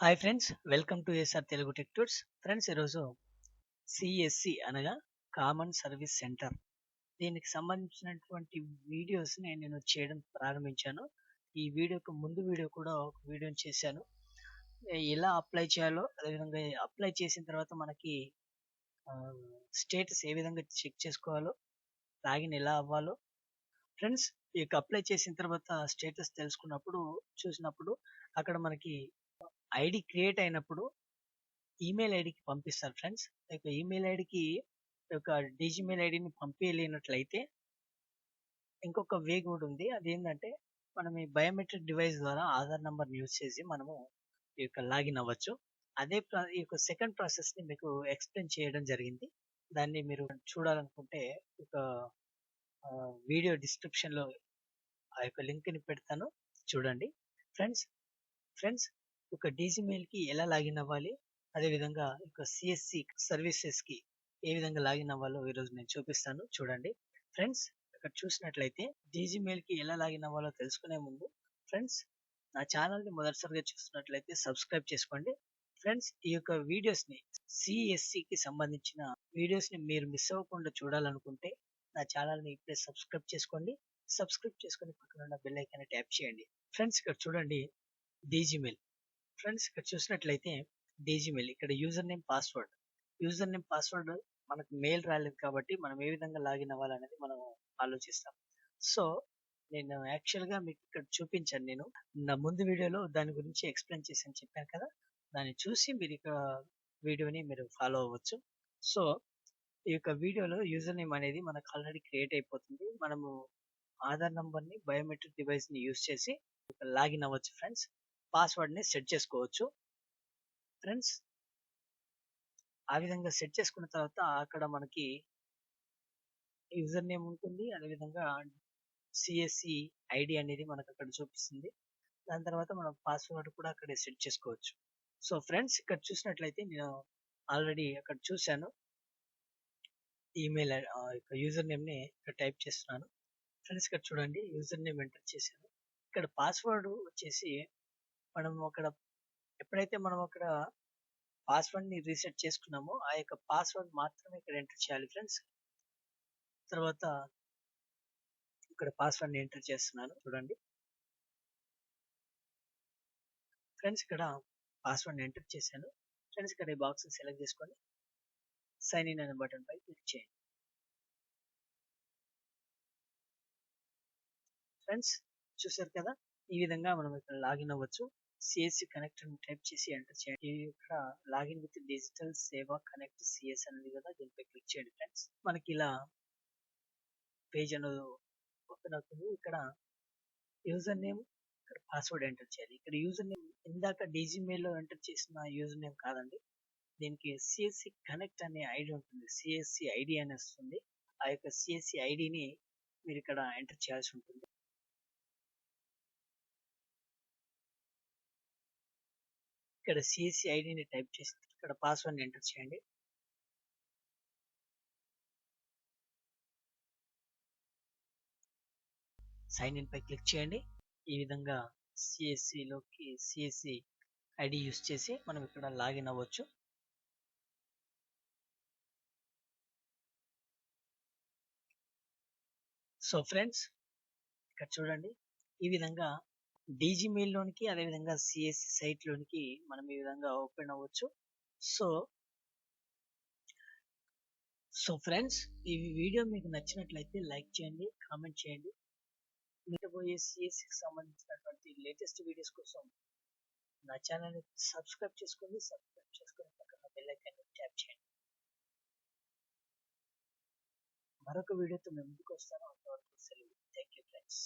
Hi friends, welcome to SR Telugu tech tours. Friends, ఈరోజు CSC అనగా common service centre, దీనికి సంబంధించినటువంటి వీడియోస్ని నేను చేయడం ప్రారంభించాను. ఈ వీడియోకి ముందు వీడియో కూడా ఒక వీడియోని చేశాను. ఎలా అప్లై చేయాలో, అదేవిధంగా అప్లై చేసిన తర్వాత మనకి స్టేటస్ ఏ విధంగా చెక్ చేసుకోవాలో, లాగిన్ ఎలా అవ్వాలో. ఫ్రెండ్స్, ఈ యొక్క అప్లై చేసిన తర్వాత స్టేటస్ చూసినప్పుడు అక్కడ మనకి ఐడి క్రియేట్ అయినప్పుడు ఈమెయిల్ ఐడికి పంపిస్తారు ఫ్రెండ్స్. ఈమెయిల్ ఐడికి డిజిమెయిల్ ఐడిని పంపించలేనట్లయితే ఇంకొక వే కూడా ఉంది. అదేంటంటే మనం ఈ బయోమెట్రిక్ డివైస్ ద్వారా ఆధార్ నంబర్ని యూజ్ చేసి మనము ఈ యొక్క లాగిన్ అవ్వచ్చు. ఈ యొక్క సెకండ్ ప్రాసెస్ ని మీకు ఎక్స్ప్లెయిన్ చేయడం జరిగింది. దాన్ని మీరు చూడాలనుకుంటే ఒక వీడియో డిస్క్రిప్షన్ లో ఆ యొక్క లింక్ ని పెడతాను, చూడండి. ఫ్రెండ్స్ ఫ్రెండ్స్ ఒక డీజీమెయిల్ కి ఎలా లాగిన్ అవ్వాలి, అదేవిధంగా ఒక సిఎస్సి సర్వీసెస్ కి ఏ విధంగా లాగిన్ అవ్వాలో ఈరోజు నేను చూపిస్తాను, చూడండి. ఫ్రెండ్స్, ఇక్కడ చూసినట్లయితే డీజీమెయిల్ కి ఎలా లాగిన్ అవ్వాలో తెలుసుకునే ముందు ఫ్రెండ్స్, నా ఛానల్ ని మొదటిసారిగా చూస్తున్నట్లయితే సబ్స్క్రైబ్ చేసుకోండి. ఫ్రెండ్స్, ఈ యొక్క వీడియోస్ ని సిఎస్సి కి సంబంధించిన వీడియోస్ ని మీరు మిస్ అవ్వకుండా చూడాలనుకుంటే నా ఛానల్ ని ఇప్పుడే సబ్స్క్రైబ్ చేసుకోండి. సబ్స్క్రైబ్ చేసుకుని పక్కన ఉన్న బెల్ ఐకాన్ ట్యాప్ చేయండి. ఫ్రెండ్స్, ఇక్కడ చూడండి డీజీమెయిల్. ఫ్రెండ్స్, ఇక్కడ చూసినట్లయితే డీజీమెయిల్, ఇక్కడ యూజర్ నేమ్ పాస్వర్డ్ మనకు మెయిల్ రాలేదు కాబట్టి మనం ఏ విధంగా లాగిన్ అవ్వాలనేది మనం ఆలోచిస్తాం. సో నేను యాక్చువల్ గా మీకు ఇక్కడ చూపించాను. నేను నా ముందు వీడియోలో దాని గురించి ఎక్స్ప్లెయిన్ చేశాను, చెప్పాను కదా. దాన్ని చూసి మీరు ఇక వీడియోని మీరు ఫాలో అవ్వచ్చు. సో ఈ యొక్క వీడియోలో యూజర్ నేమ్ అనేది మనకు ఆల్రెడీ క్రియేట్ అయిపోతుంది. మనము ఆధార్ నంబర్ ని బయోమెట్రిక్ డివైస్ ని యూజ్ చేసి లాగిన్ అవ్వచ్చు ఫ్రెండ్స్. పాస్వర్డ్ ని సెట్ చేసుకోవచ్చు ఫ్రెండ్స్. ఆ విధంగా సెట్ చేసుకున్న తర్వాత అక్కడ మనకి యూజర్ నేమ్ ఉంటుంది, అదేవిధంగా సిఎస్సి ఐడి అనేది మనకు అక్కడ చూపిస్తుంది. దాని తర్వాత మనం పాస్వర్డ్ కూడా అక్కడ సెట్ చేసుకోవచ్చు. సో ఫ్రెండ్స్, ఇక్కడ చూసినట్లయితే నేను ఆల్రెడీ అక్కడ చూశాను. ఈమెయిల్ యూజర్ నేమ్ ని ఇక్కడ టైప్ చేస్తున్నాను. ఫ్రెండ్స్, ఇక్కడ చూడండి, యూజర్ నేమ్ ఎంటర్ చేశాను. ఇక్కడ పాస్వర్డ్ వచ్చేసి ఎప్పుడైతే మనం అక్కడ పాస్వర్డ్ ని రీసెట్ చేసుకున్నామో ఆ యొక్క పాస్వర్డ్ మాత్రమే ఇక్కడ ఎంటర్ చేయాలి ఫ్రెండ్స్. తర్వాత ఇక్కడ పాస్వర్డ్ ని ఎంటర్ చేస్తున్నాను, చూడండి. ఫ్రెండ్స్, ఇక్కడ పాస్వర్డ్ ని ఎంటర్ చేశాను. ఫ్రెండ్స్, ఇక్కడ ఈ బాక్స్ సెలెక్ట్ చేసుకొని సైన్ ఇన్ అనే బటన్ పై క్లిక్ చేయండి. ఫ్రెండ్స్, చూసారు కదా, ఈ విధంగా మనం ఇక్కడ లాగిన్ అవ్వచ్చు. సిఎస్సి కనెక్ట్ అని టైప్ చేసి ఎంటర్ చేయండి. ఇక్కడ లాగిన్ విత్ డిజిటల్ సేవ కనెక్ట్ సిఎస్ అనేది కదా, దీనిపై క్లిక్ చేయండి ఫ్రెండ్స్. మనకి ఇలా పేజ్ అనేది ఓపెన్ అవుతుంది. ఇక్కడ యూజర్ నేమ్, ఇక్కడ పాస్వర్డ్ ఎంటర్ చేయాలి. ఇక్కడ యూజర్ నేమ్ ఇందాక డీజీమెయిల్ లో ఎంటర్ చేసిన యూజర్ నేమ్ కాదండి. దీనికి సిఎస్సి కనెక్ట్ అనే ఐడి ఉంటుంది, సిఎస్సి ఐడి అని వస్తుంది. ఆ యొక్క సిఎస్సి ఐడిని మీరు ఇక్కడ ఎంటర్ చేయాల్సి ఉంటుంది. ఇక్కడ సిఎస్సి ఐడిని టైప్ చేసి ఇక్కడ పాస్వర్డ్ ఎంటర్ చేయండి. సైన్ ఇన్ పై క్లిక్ చేయండి. ఈ విధంగా సిఎస్సి ఐడి యూస్ చేసి మనం ఇక్కడ లాగిన్ అవ్వచ్చు. సో ఫ్రెండ్స్, ఇక్కడ చూడండి, ఈ విధంగా డీజీమెయిల్ లోనికి అదేవిధంగా సిఎస్సి సైట్ లోనికి మనం ఈ విధంగా ఓపెన్ అవ్వచ్చు. సో ఫ్రెండ్స్, ఈ వీడియో మీకు నచ్చినట్లయితే లైక్ చేయండి, కామెంట్ చేయండి. పోయే సిఎస్సికి సంబంధించినటువంటి లేటెస్ట్ వీడియోస్ కోసం నా ఛానల్ని సబ్స్క్రైబ్ చేసుకొని పక్కన బెల్ ఐకాన్ ట్యాప్ చేయండి. మరొక వీడియోతో మేము ముందుకు వస్తాను. అంతవరకు సెలవు. Thank you friends.